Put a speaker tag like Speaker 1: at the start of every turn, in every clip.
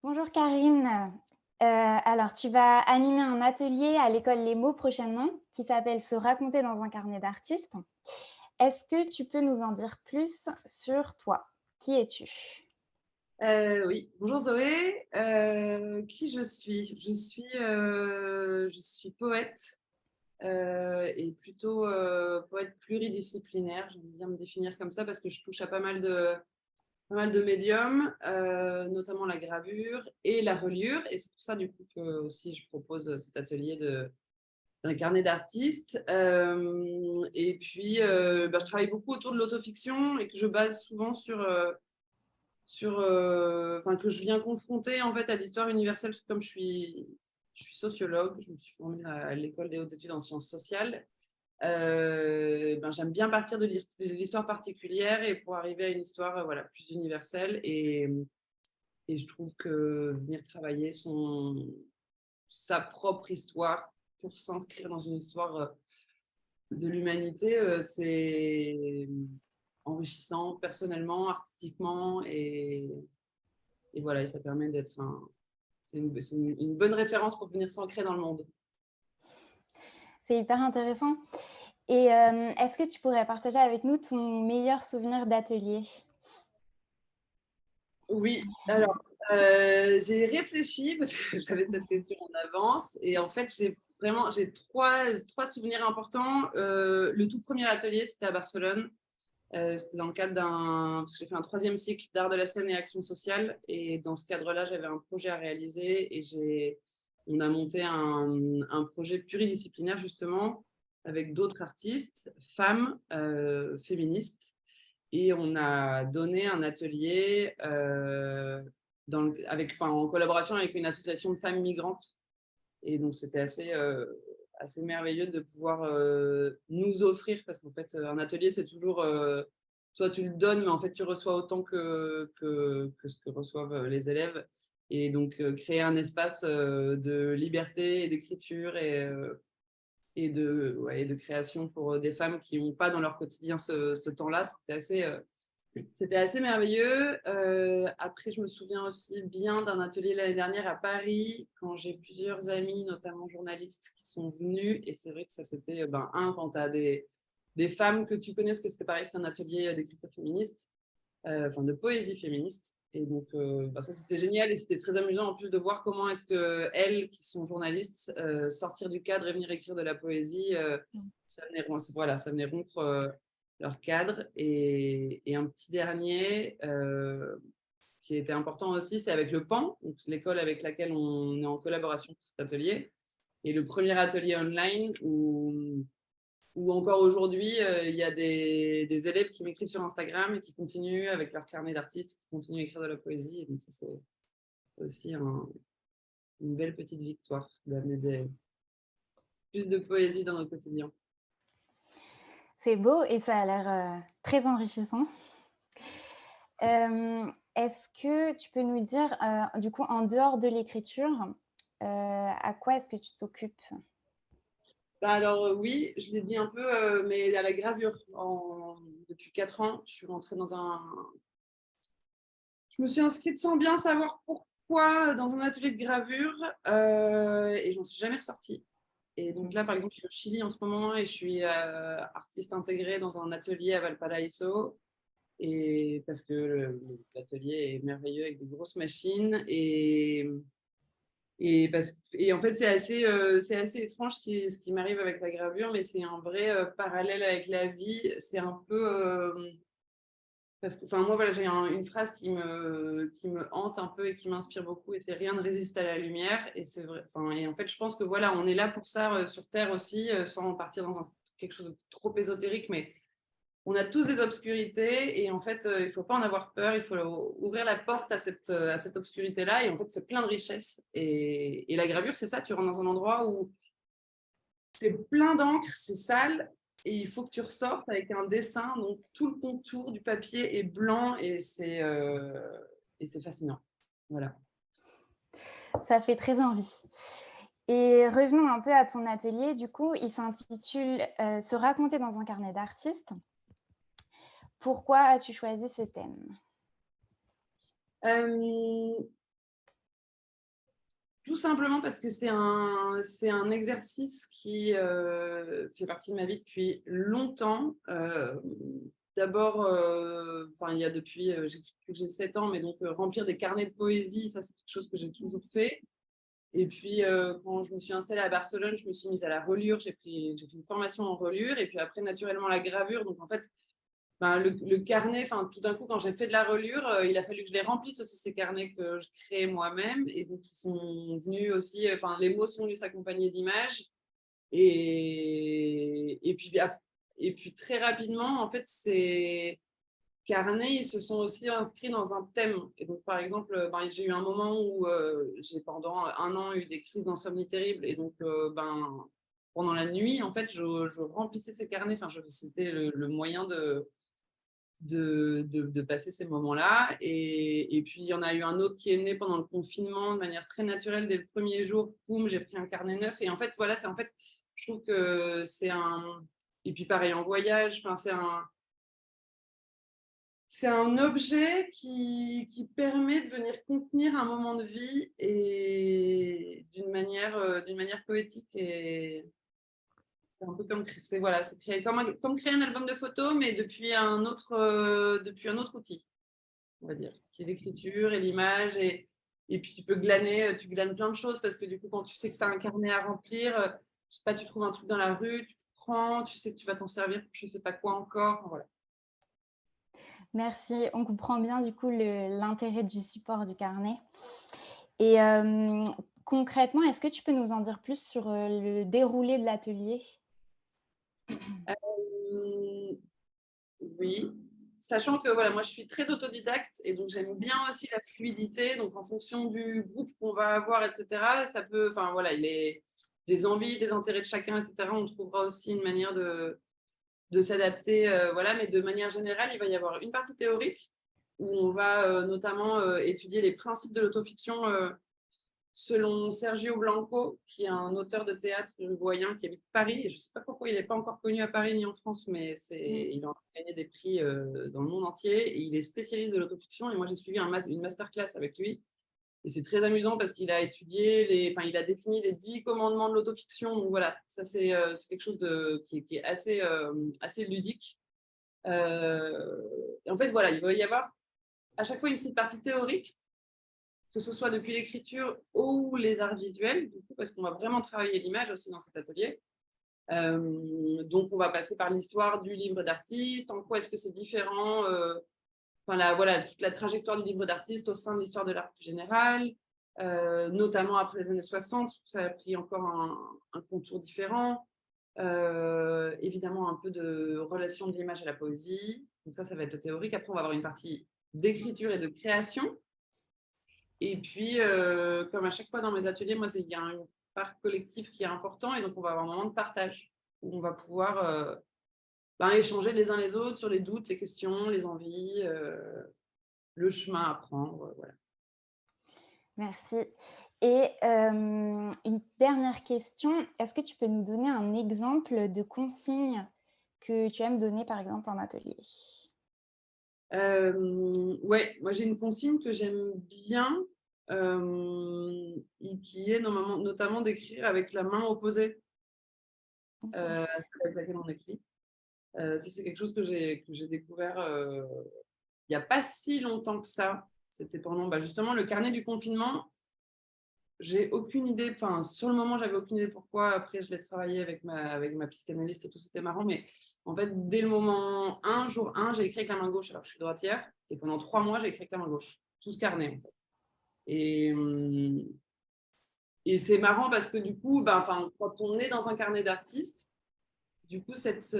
Speaker 1: Bonjour Karine. Alors, tu vas animer un atelier à l'école Les Mots prochainement qui s'appelle Se raconter dans un carnet d'artiste. Est-ce que tu peux nous en dire plus sur toi? Qui es-tu?
Speaker 2: Oui, bonjour Zoé. Qui je suis? Je suis poète et plutôt poète pluridisciplinaire. J'aime bien me définir comme ça parce que je touche à pas mal de médiums, notamment la gravure et la reliure. Et c'est pour ça du coup que aussi je propose cet atelier d'un carnet d'artistes. Et puis, je travaille beaucoup autour de l'autofiction et que je base souvent enfin, que je viens confronter en fait à l'histoire universelle, parce que comme je suis sociologue, je me suis formée à l'école des hautes études en sciences sociales. J'aime bien partir de l'histoire particulière et pour arriver à une histoire voilà, plus universelle. Et je trouve que venir travailler sa propre histoire pour s'inscrire dans une histoire de l'humanité, c'est enrichissant personnellement, artistiquement et voilà, et ça permet d'être c'est une bonne référence pour venir s'ancrer dans le monde.
Speaker 1: C'est hyper intéressant. Et est-ce que tu pourrais partager avec nous ton meilleur souvenir d'atelier?
Speaker 2: Oui, alors j'ai réfléchi parce que j'avais cette question en avance et en fait j'ai trois souvenirs importants. Le tout premier atelier, c'était à Barcelone. C'était dans le cadre parce que j'ai fait un troisième cycle d'art de la scène et action sociale, et dans ce cadre-là, j'avais un projet à réaliser et on a monté un projet pluridisciplinaire justement avec d'autres artistes, femmes, féministes, et on a donné un atelier en collaboration avec une association de femmes migrantes. Et donc, c'était assez merveilleux de pouvoir nous offrir, parce qu'en fait, un atelier, c'est toujours, toi, tu le donnes, mais en fait, tu reçois autant que ce que reçoivent les élèves. Et donc, créer un espace de liberté et d'écriture et de création pour des femmes qui n'ont pas dans leur quotidien ce temps-là, c'était assez merveilleux. Après, je me souviens aussi bien d'un atelier l'année dernière à Paris, quand j'ai plusieurs amis, notamment journalistes, qui sont venus. Et c'est vrai que ça, c'était, quand tu as des femmes que tu connais, parce que c'était pareil, c'était un atelier d'écriture féministe, enfin de poésie féministe. Et donc, ça, c'était génial. Et c'était très amusant en plus de voir comment est-ce qu'elles, qui sont journalistes, sortir du cadre et venir écrire de la poésie, ça venait rompre leur cadre. Et un petit dernier qui était important aussi, c'est avec le PAN, donc l'école avec laquelle on est en collaboration pour cet atelier. Et le premier atelier online où encore aujourd'hui, il y a des élèves qui m'écrivent sur Instagram et qui continuent avec leur carnet d'artistes, qui continuent à écrire de la poésie. Et donc ça, c'est aussi une belle petite victoire d'amener plus de poésie dans notre quotidien.
Speaker 1: C'est beau et ça a l'air très enrichissant. Est-ce que tu peux nous dire, du coup, en dehors de l'écriture, à quoi est-ce que tu t'occupes?
Speaker 2: Alors oui, je l'ai dit un peu, mais à la gravure. Depuis 4 ans, je me suis inscrite sans bien savoir pourquoi dans un atelier de gravure, et j'en suis jamais ressortie. Et donc là, par exemple, je suis au Chili en ce moment et je suis artiste intégrée dans un atelier à Valparaiso. Et parce que l'atelier est merveilleux avec des grosses machines. Et en fait, c'est assez étrange ce qui m'arrive avec la gravure, mais c'est un vrai parallèle avec la vie. C'est un peu. Parce que, enfin, moi, voilà, j'ai une phrase qui me hante un peu et qui m'inspire beaucoup, et c'est rien ne résiste à la lumière. Et c'est vrai. Enfin, et en fait, je pense que voilà, on est là pour ça sur Terre aussi, sans partir dans quelque chose de trop ésotérique, mais on a tous des obscurités, et en fait, il ne faut pas en avoir peur. Il faut ouvrir la porte à cette obscurité-là. Et en fait, c'est plein de richesses. Et la gravure, c'est ça. Tu rentres dans un endroit où c'est plein d'encre, c'est sale, et il faut que tu ressortes avec un dessin. Donc, tout le contour du papier est blanc, et c'est fascinant. Voilà.
Speaker 1: Ça fait très envie. Et revenons un peu à ton atelier, du coup, il s'intitule Se raconter dans un carnet d'artiste. Pourquoi as-tu choisi ce thème?
Speaker 2: Euh, Tout simplement parce que c'est un exercice qui fait partie de ma vie depuis longtemps. D'abord, il y a depuis que j'ai 7 ans, mais donc remplir des carnets de poésie, ça c'est quelque chose que j'ai toujours fait. Et puis, quand je me suis installée à Barcelone, je me suis mise à la reliure. J'ai fait une formation en reliure et puis après, naturellement, la gravure. Donc, en fait, le carnet, tout d'un coup, quand j'ai fait de la reliure, il a fallu que je les remplisse aussi, ces carnets que je crée moi-même. Et donc, ils sont venus aussi, les mots sont venus s'accompagner d'images. Et puis, très rapidement, en fait, ces carnets, ils se sont aussi inscrits dans un thème. Et donc, par exemple, j'ai eu un moment où j'ai pendant 1 an eu des crises d'insomnie terribles. Et donc, pendant la nuit, en fait, je remplissais ces carnets. C'était le moyen de passer ces moments-là. Et puis, il y en a eu un autre qui est né pendant le confinement de manière très naturelle. Dès le premier jour, boum, j'ai pris un carnet neuf. Et en fait, voilà, je trouve que c'est un... Et puis, pareil, en voyage, c'est un objet qui permet de venir contenir un moment de vie et d'une manière poétique. Et c'est un peu comme c'est créer comme créer un album de photos, mais depuis un autre outil, on va dire, qui est l'écriture et l'image. Et puis tu glanes plein de choses parce que du coup, quand tu sais que tu as un carnet à remplir, je sais pas, tu trouves un truc dans la rue, tu le prends, tu sais que tu vas t'en servir pour je sais pas quoi encore. Voilà.
Speaker 1: Merci. On comprend bien du coup l'intérêt du support du carnet. Et concrètement, est-ce que tu peux nous en dire plus sur le déroulé de l'atelier?
Speaker 2: Euh, Oui, sachant que voilà, moi je suis très autodidacte et donc j'aime bien aussi la fluidité. Donc en fonction du groupe qu'on va avoir, etc., ça peut, il est des envies, des intérêts de chacun, etc. On trouvera aussi une manière de s'adapter, voilà. Mais de manière générale, il va y avoir une partie théorique où on va notamment étudier les principes de l'autofiction. Selon Sergio Blanco, qui est un auteur de théâtre uruguayen qui habite Paris, et je ne sais pas pourquoi il n'est pas encore connu à Paris ni en France, mais il a gagné des prix dans le monde entier, et il est spécialiste de l'autofiction, et moi j'ai suivi une masterclass avec lui, et c'est très amusant parce qu'il a il a défini les 10 commandements de l'autofiction, donc voilà, ça c'est quelque chose qui est assez ludique. Et en fait, voilà, il va y avoir à chaque fois une petite partie théorique, que ce soit depuis l'écriture ou les arts visuels, du coup, parce qu'on va vraiment travailler l'image aussi dans cet atelier. Donc, on va passer par l'histoire du livre d'artiste, en quoi est-ce que c'est différent, voilà, toute la trajectoire du livre d'artiste au sein de l'histoire de l'art plus général, notamment après les années 60, ça a pris encore un contour différent. Évidemment, un peu de relation de l'image à la poésie. Donc ça va être le théorique. Après, on va avoir une partie d'écriture et de création. Et puis, comme à chaque fois dans mes ateliers, moi, il y a un part collectif qui est important, et donc on va avoir un moment de partage où on va pouvoir échanger les uns les autres sur les doutes, les questions, les envies, le chemin à prendre. Voilà.
Speaker 1: Merci. Et une dernière question, est-ce que tu peux nous donner un exemple de consigne que tu aimes donner, par exemple, en atelier?
Speaker 2: Ouais, moi j'ai une consigne que j'aime bien, et qui est notamment d'écrire avec la main opposée à celle avec laquelle on écrit. Ça, c'est quelque chose que j'ai découvert il n'y a pas si longtemps que ça. C'était pendant justement le carnet du confinement. J'ai aucune idée, sur le moment, j'avais aucune idée pourquoi. Après, je l'ai travaillé avec ma psychanalyste et tout, c'était marrant. Mais en fait, dès le moment jour 1, j'ai écrit avec la main gauche, alors que je suis droitière. Et pendant 3 mois, j'ai écrit avec la main gauche. Tout ce carnet, en fait. Et c'est marrant parce que du coup, quand on est dans un carnet d'artiste, du coup, cette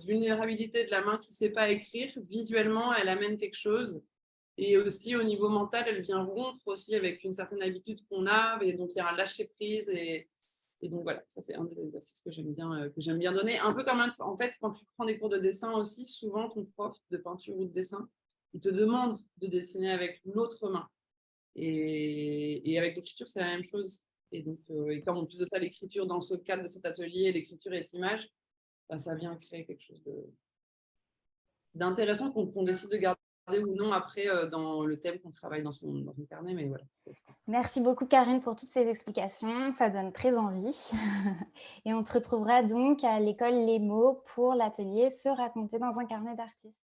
Speaker 2: vulnérabilité de la main qui ne sait pas écrire, visuellement, elle amène quelque chose. Et aussi, au niveau mental, elle vient rompre aussi avec une certaine habitude qu'on a. Et donc, il y a un lâcher-prise. Et donc, voilà, ça, c'est un des exercices que j'aime bien donner. Un peu comme, en fait, quand tu prends des cours de dessin aussi, souvent, ton prof de peinture ou de dessin, il te demande de dessiner avec l'autre main. Et avec l'écriture, c'est la même chose. Et donc, et comme en plus de ça, l'écriture dans ce cadre de cet atelier, l'écriture est image, ça vient créer quelque chose d'intéressant qu'on décide de garder ou non après dans le thème qu'on travaille dans son carnet, mais voilà.
Speaker 1: Merci beaucoup Karine pour toutes ces explications, ça donne très envie. Et on te retrouvera donc à l'école Les Mots pour l'atelier Se raconter dans un carnet d'artiste.